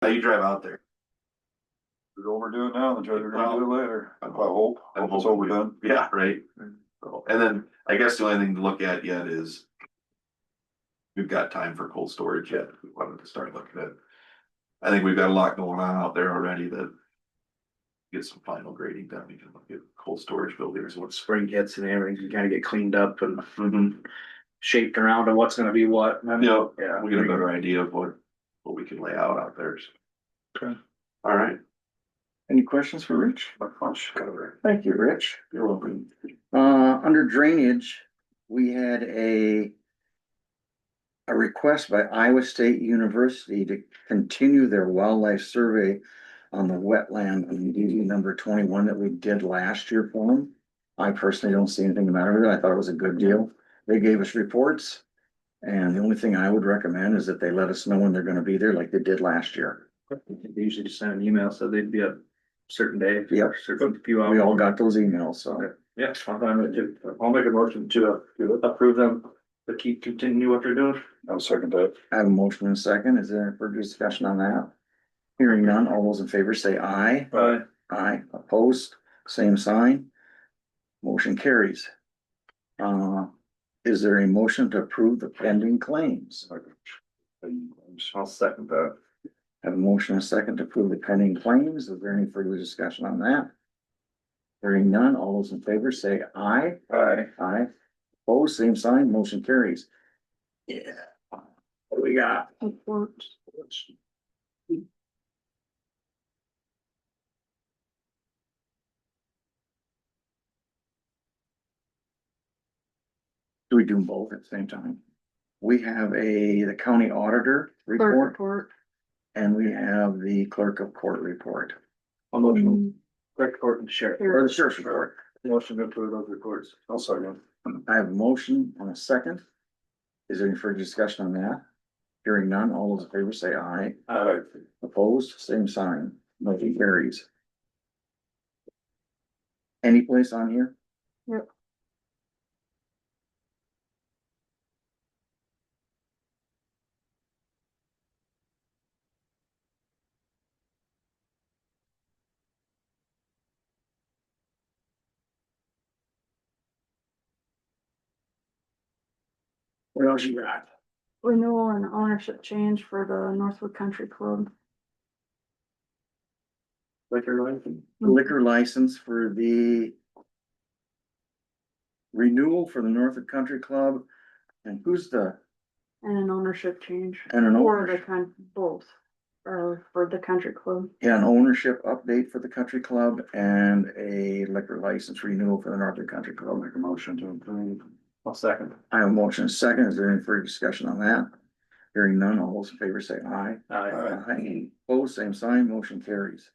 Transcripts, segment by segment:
How you drive out there? We overdo it now, then try to redo it later. I hope it's overdone. Yeah, right. So, and then I guess the only thing to look at yet is we've got time for cold storage yet. We wanted to start looking at. I think we've got a lot going on out there already that get some final grading done. We can look at cold storage buildings. What spring hits and everything, you kind of get cleaned up and Mm-hmm. shaped around to what's gonna be what. Yeah, we get a better idea of what we can lay out there. So. Okay. All right. Any questions for Rich? Thank you, Rich. You're welcome. Under drainage, we had a request by Iowa State University to continue their wildlife survey on the wetland on DD number 21 that we did last year for them. I personally don't see anything the matter with it. I thought it was a good deal. They gave us reports. And the only thing I would recommend is that they let us know when they're gonna be there like they did last year. They usually just send an email, so they'd be a certain day. Yep. Certain few hours. We all got those emails, so. Yeah, I'll make a motion to approve them to continue what they're doing. I'll second that. I have a motion and a second. Is there any further discussion on that? Hearing none, all those in favor say aye. Aye. Aye, opposed, same sign. Motion carries. Is there a motion to approve the pending claims? I'll second that. Have a motion and a second to approve the pending claims. Is there any further discussion on that? Hearing none, all those in favor say aye. Aye. Aye. Opposed, same sign, motion carries. Yeah. What do we got? Do we do them both at the same time? We have the county auditor report and we have the clerk of court report. I'll motion, correct court and sheriff. Or the sheriff's report. Motion to approve those reports. I'll second. I have a motion and a second. Is there any further discussion on that? Hearing none, all those in favor say aye. Aye. Opposed, same sign, motion carries. Any place on here? Yep. What else you got? Renewal and ownership change for the Northwood Country Club. Liquor license for the renewal for the Northwood Country Club. And who's the, And an ownership change. and an Or the ownership, both, or for the country club. yeah, an ownership update for the country club and a liquor license renewal for the Northwood Country Club. Make a motion to approve. I'll second. I have a motion and a second. Is there any further discussion on that? Hearing none, all those in favor say aye. Aye. Aye. Opposed, same sign, motion carries.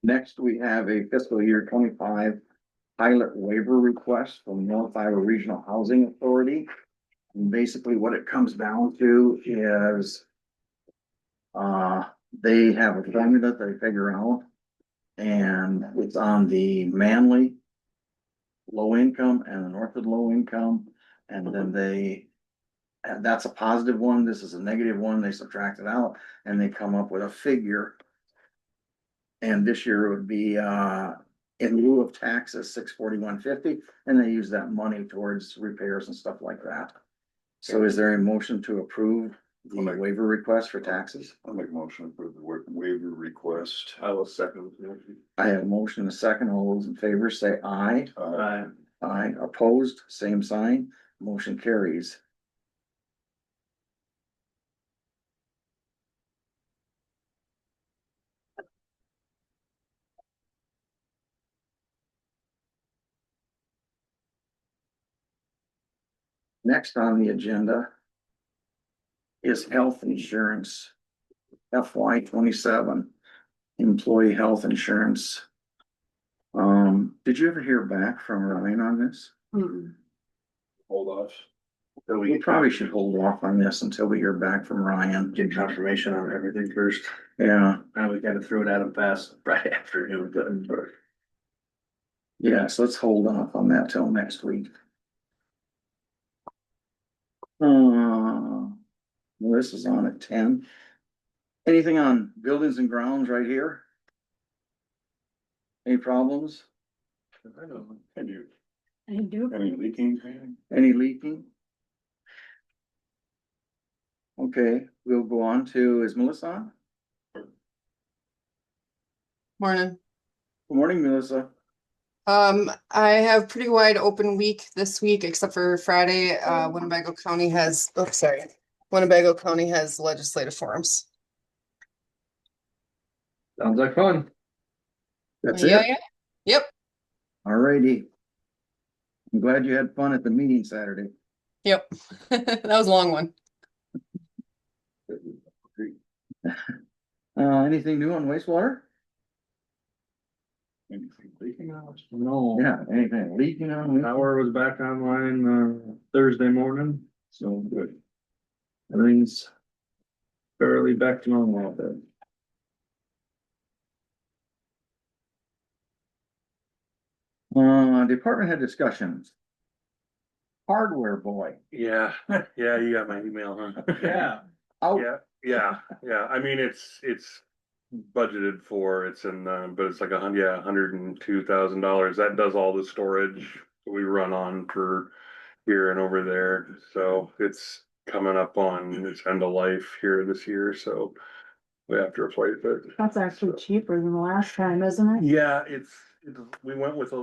Next, we have a fiscal year 25 pilot waiver request from North Iowa Regional Housing Authority. And basically what it comes down to is they have a formula that they figure out. And it's on the Manly low income and the Northwood low income. And then and that's a positive one. This is a negative one. They subtract it out and they come up with a figure. And this year it would be, in lieu of taxes, $641.50, and they use that money towards repairs and stuff like that. So is there a motion to approve the waiver request for taxes? I'll make a motion to approve the waiver request. I will second. the motion. I have a motion and a second. All those in favor say aye. Aye. Aye. Opposed, same sign. Motion carries. Next on the agenda is health insurance. FY 27 employee health insurance. Did you ever hear back from Ryan on this? Mm-mm. Hold off. We probably should hold off on this until we hear back from Ryan. Get confirmation on everything first. Yeah, Now we gotta throw it at him fast right after him. yes, let's hold off on that till next week. Well, this is on at 10. Anything on buildings and grounds right here? Any problems? I don't know. Can you, I do. any leaking? Any leaking? Okay, we'll go on to, is Melissa on? Morning. Good morning, Melissa. I have pretty wide open week this week, except for Friday. Winnebago County has, oh, sorry. Winnebago County has legislative forums. Sounds like fun. That's Yeah, it? yeah. Yep, Alrighty. I'm glad you had fun at the meeting Saturday. yep. That was a long one. Anything new on wastewater? Anything leaking out? No. Yeah, anything leaking on? Power was back online, Thursday morning, so good. Everything's fairly back to normal out there. Department head discussions. Hardware boy. Yeah, yeah, you got my email, huh? Yeah. Out. Yeah. I mean, it's budgeted for, it's in, but it's like $102,000. That does all the storage we run on for here and over there. So it's coming up on its end of life here this year, so we have to replace it. That's actually cheaper than the last time, isn't it? Yeah, we went with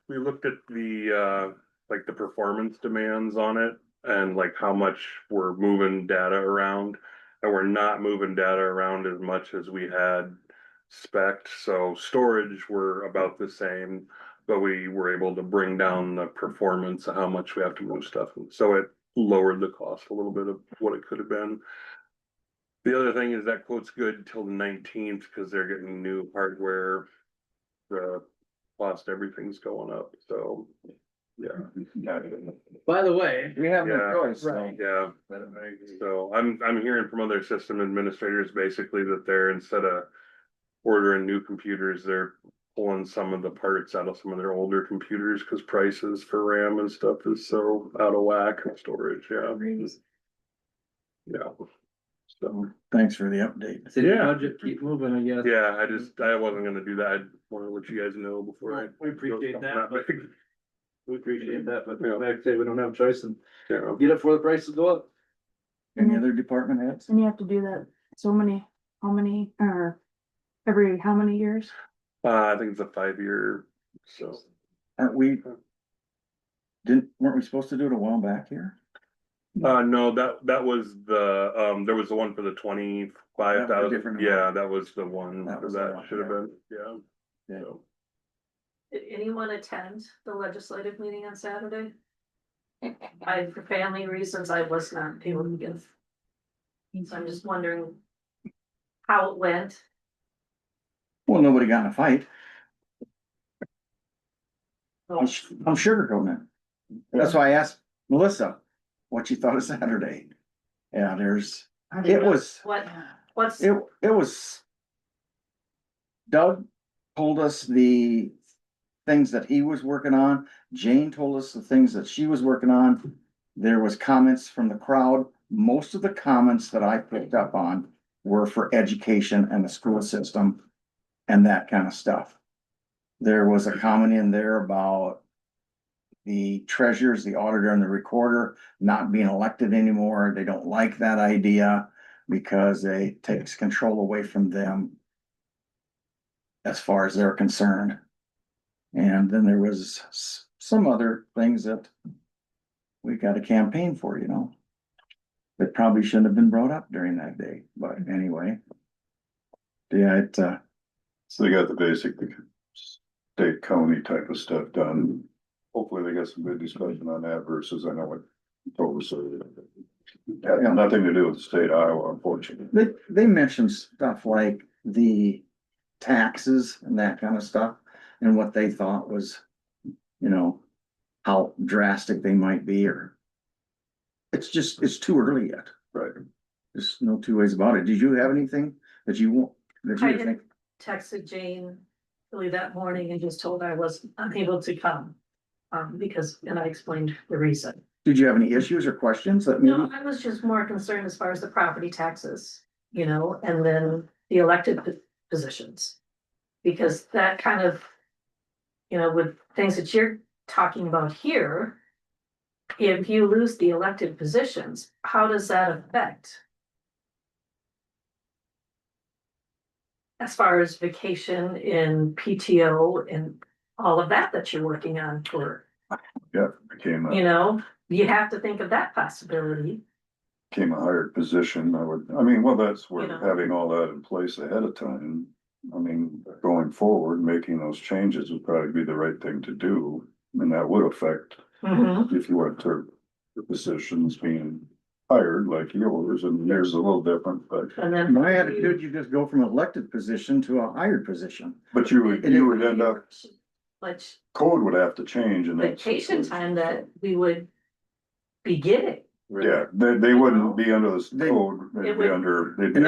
we looked at the, like the performance demands on it and like how much we're moving data around. And we're not moving data around as much as we had spec'd, so storage were about the same. But we were able to bring down the performance of how much we have to move stuff, so it lowered the cost a little bit of what it could have been. The other thing is that quote's good till the 19th because they're getting new hardware. The cost, everything's going up, so, yeah, By the way. We have no Yeah. choice, so. Right. yeah. So I'm hearing from other system administrators basically that they're, instead of ordering new computers, they're pulling some of the parts out of some of their older computers because prices for RAM and stuff is so out of whack and storage, yeah. So, Thanks for the update. City Yeah. budget, keep moving, I guess. yeah, I wasn't gonna do that. I wanted to let you guys know before I. We appreciate that, but- big. We appreciate that, but Yeah. like I say, we don't have a choice and Yeah. get it before the prices go up. Any other department heads? And you have to do that so many, how many, or every how many years? I think it's a 5-year, so. Weren't we supposed to do it a while back here? No, that was the, there was the one for the 25,000, different yeah, one. that was the one, That was the that one, should have yeah. been, yeah. Yeah. So, Did anyone attend the legislative meeting on Saturday? For family reasons, I was not able to give. So I'm just wondering how it went. Well, nobody got in a fight. Oh, I'm sugarcoating it. That's why I asked Melissa what she thought of Saturday. Yeah, it was, What's, it was. Doug told us the things that he was working on. Jane told us the things that she was working on. There was comments from the crowd. Most of the comments that I picked up on were for education and the school system and that kind of stuff. There was a comment in there about the treasurers, the auditor and the recorder not being elected anymore. They don't like that idea because it takes control away from them as far as they're concerned. And then there was some other things that we got a campaign for, that probably shouldn't have been brought up during that day, but anyway. Yeah, So they got the basic state county type of stuff done. Hopefully they got some good discussion on that versus I know what Totally. Had nothing to do with the state of Iowa, unfortunately. They mentioned stuff like the taxes and that kind of stuff, and what they thought was, you know, how drastic they might be, or it's too early yet. Right. There's no two ways about it. Did you have anything that you want, that I you had think? texted Jane early that morning and just told her I was unable to come. Because, and I explained the reason. Did you have any issues or questions that maybe? No, I was just more concerned as far as the property taxes, and then the elected positions. Because that kind of, with things that you're talking about here. If you lose the elected positions, how does that affect? As far as vacation and PTO and all of that you're working on for, Yeah, became a you have to think of that possibility. hired position. Well, that's where You know. having all that in place ahead of time. Going forward, making those changes would probably be the right thing to do. And that would affect if you went to the positions being hired like yours, and yours is a little different, but. And then. My attitude, you just go from an elected position to a hired position. But you would end up, Like code would have to change and. vacation time that we would be getting. Yeah, they wouldn't be under this code, they'd It be would- under. In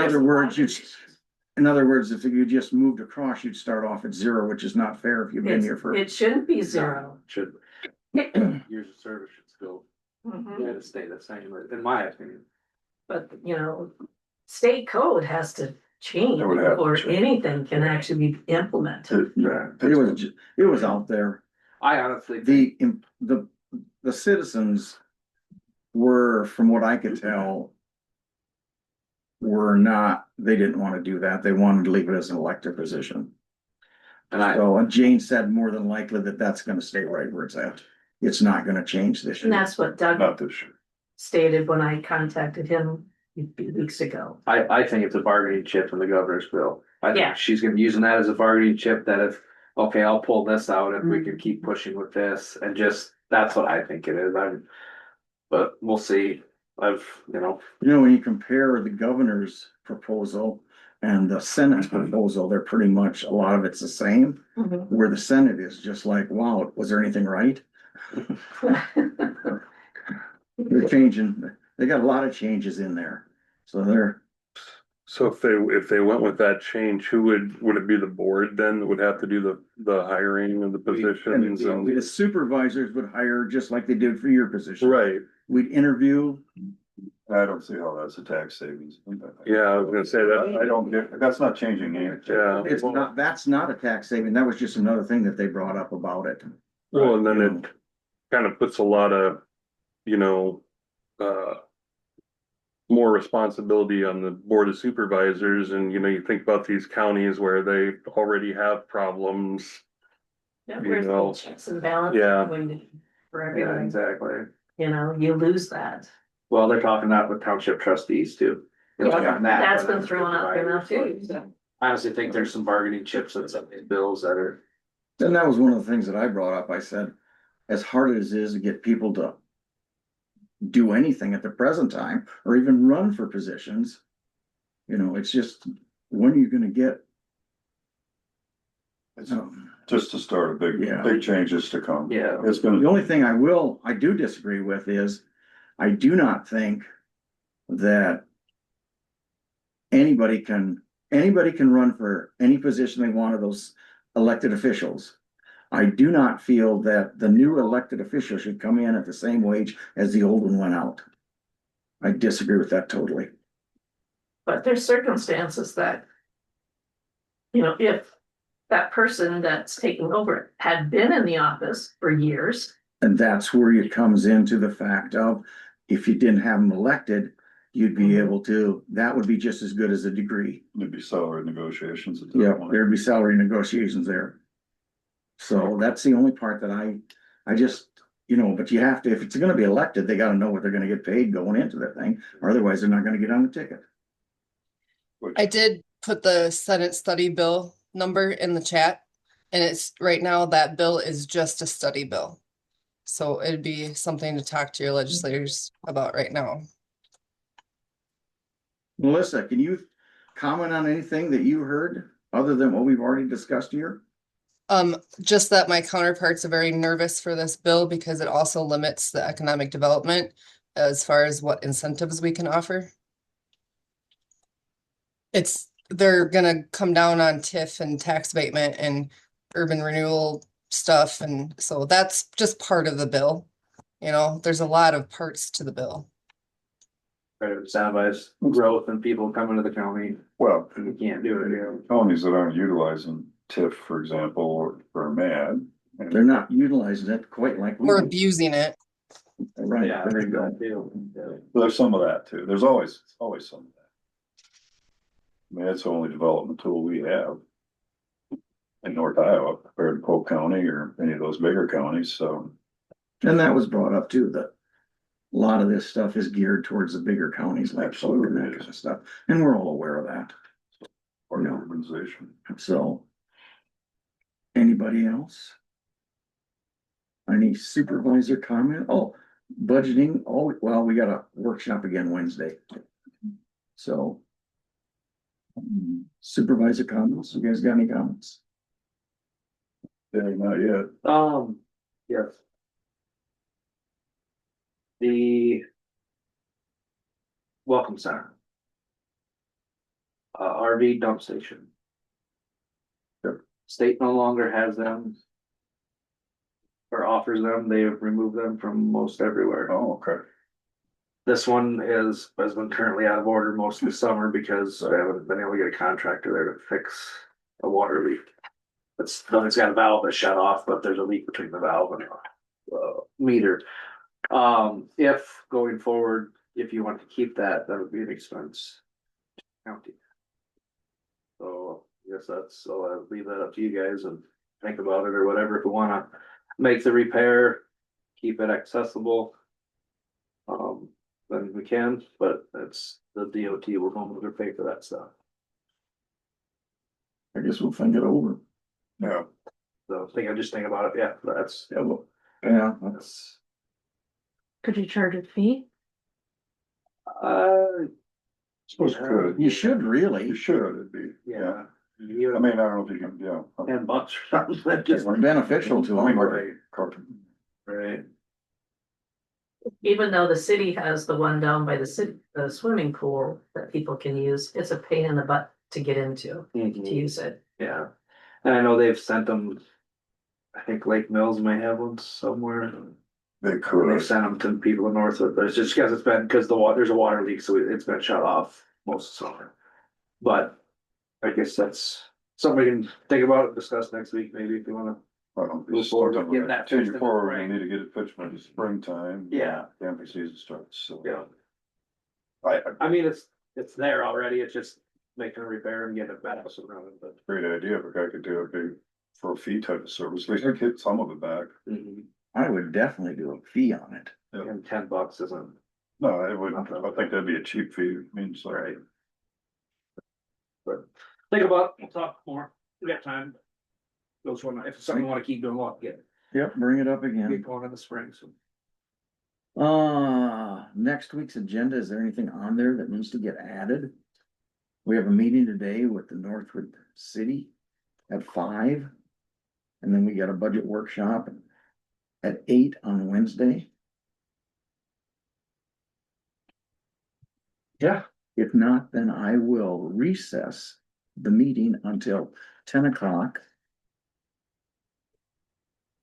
other words, if you just moved across, you'd start off at zero, which is not fair if you've been here for. It shouldn't be zero. Should, years of service should still, Mhm. stay the same, in my opinion. But, state code has to change It would have to before change. anything can actually be implemented. It was out there. I honestly think, The citizens were, from what I could tell, they didn't want to do that. They wanted to leave it as an elected position. And Jane said more than likely that that's gonna stay right where it's at. It's not gonna change this And year. that's what Doug Not this year. stated when I contacted him a few weeks ago. I think it's a bargaining chip in the governor's bill. I Yeah. think she's gonna be using that as a bargaining chip, that if, okay, I'll pull this out if we can keep pushing with this, and that's what I think it is. But we'll see. When you compare the governor's proposal and the Senate's proposal, they're pretty much, a lot of it's the same. Mhm. Where the Senate is just like, wow, was there anything right? They're changing, they got a lot of changes in there. So they're, So if they went with that change, who would it be the board then that would have to do the hiring of the positions the and? supervisors would hire just like they did for your position. Right, We'd interview. I don't see how that's a tax savings. yeah, I was gonna say that, I don't get, that's not changing anything. yeah. It's not, that's not a tax saving. That was just another thing that they brought up about it. Well, and then it kind of puts a lot of, more responsibility on the board of supervisors, and you think about these counties where they already have problems. Yeah, where's the checks and balances Yeah. going to be for Yeah, everything? exactly. You lose that. Well, they're talking that with township trustees too. That's been thrown out there now too. So. I honestly think there's some bargaining chips in some of these bills that are. And that was one of the things that I brought up. I said, as hard as it is to get people to do anything at the present time, or even run for positions, it's just, when are you gonna get? It's just to start big changes to come. Yeah. It's The gonna, only thing I do disagree with is, I do not think that anybody can run for any position they want of those elected officials. I do not feel that the new elected official should come in at the same wage as the old one went out. I disagree with that totally. But there's circumstances that, if that person that's taking over had been in the office for years. And that's where it comes into the fact of, if you didn't have them elected, you'd be able to, that would be just as good as a degree. there'd be salary negotiations at that Yeah, point. there'd be salary negotiations there. So that's the only part that I just, but you have to, if it's gonna be elected, they gotta know what they're gonna get paid going into that thing, or otherwise they're not gonna get on the ticket. I did put the Senate study bill number in the chat, and it's right now that bill is just a study bill. So it'd be something to talk to your legislators about right now. Melissa, can you comment on anything that you heard other than what we've already discussed here? Just that my counterparts are very nervous for this bill because it also limits the economic development as far as what incentives we can offer. They're gonna come down on TIF and tax abatement and urban renewal stuff, and so that's just part of the bill. You know, there's a lot of parts to the bill. Try to incentivize growth and people coming to the county. Well, We can't do it here. counties that aren't utilizing TIF, for example, are mad. and- They're not utilizing it quite like we We're do. abusing it. Right, Yeah, there you go. There's some of that too. There's always some of that. I mean, that's the only development tool we have in North Iowa compared to Polk County or any of those bigger counties, so. And that was brought up too, that a lot of this stuff is geared towards the bigger counties like Polk and that kind of stuff, and we're all aware of that, Part of Yeah. urbanization. so. Anybody else? Any supervisor comment? Oh, budgeting, oh, well, we got a workshop again Wednesday. So. Supervisor comments, you guys got any comments? Yeah, not yet. Yes. The Welcome Center. RV dump station. Yep. State no longer has them. Or offers them, they have removed them from most everywhere. Oh, okay. This one has been currently out of order most of the summer because I haven't been able to get a contractor there to fix a water leak. It's got a valve that's shut off, but there's a leak between the valve and meter. If going forward, if you want to keep that, that would be an expense. County. So I guess so I'll leave that up to you guys and think about it or whatever. If we wanna make the repair, keep it accessible. Then we can, but that's the DOT will come over pay for that stuff. I guess we'll think it over. Yeah. So I just think about it, yeah, that's. Yeah, that's, Could you charge a fee? Suppose you could. you should really. You should, it'd be, yeah. I mean, I don't know if you can, yeah. $10 or something, just. It's beneficial to I mean, them. like a carpet. Right. Even though the city has the one down by the swimming pool that people can use, it's a pain in the butt to get into, to use it. Yeah, and I know they've sent them. I think Lake Mills may have one somewhere. They They've could. sent them to people in Northwood, but it's just because because there's a water leak, so it's been shut off most of summer. But I guess that's something we can think about and discuss next week, maybe if you wanna. Move forward with getting that fixed in Continue the forward, we spring. need to get it fixed by the springtime. Yeah. Camping season starts, so. Yeah, I, I mean, it's there already, it's just making a repair and getting it back up and running, but. great idea, if I could do a big, for a fee type of service, at least I get some of it back. I would definitely do a fee on it. And $10 isn't. No, it would, I think that'd be a cheap fee, I mean, so. Right. But think about it, we'll talk more, we got time. Those one, if it's something you wanna keep doing, we'll get Yep, bring it up again. going in the spring, so. Next week's agenda, is there anything on there that needs to get added? We have a meeting today with the Northwood City at 5. And then we got a budget workshop at 8 on Wednesday. Yeah. If not, then I will recess the meeting until 10 o'clock.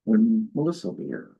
When Melissa will be here.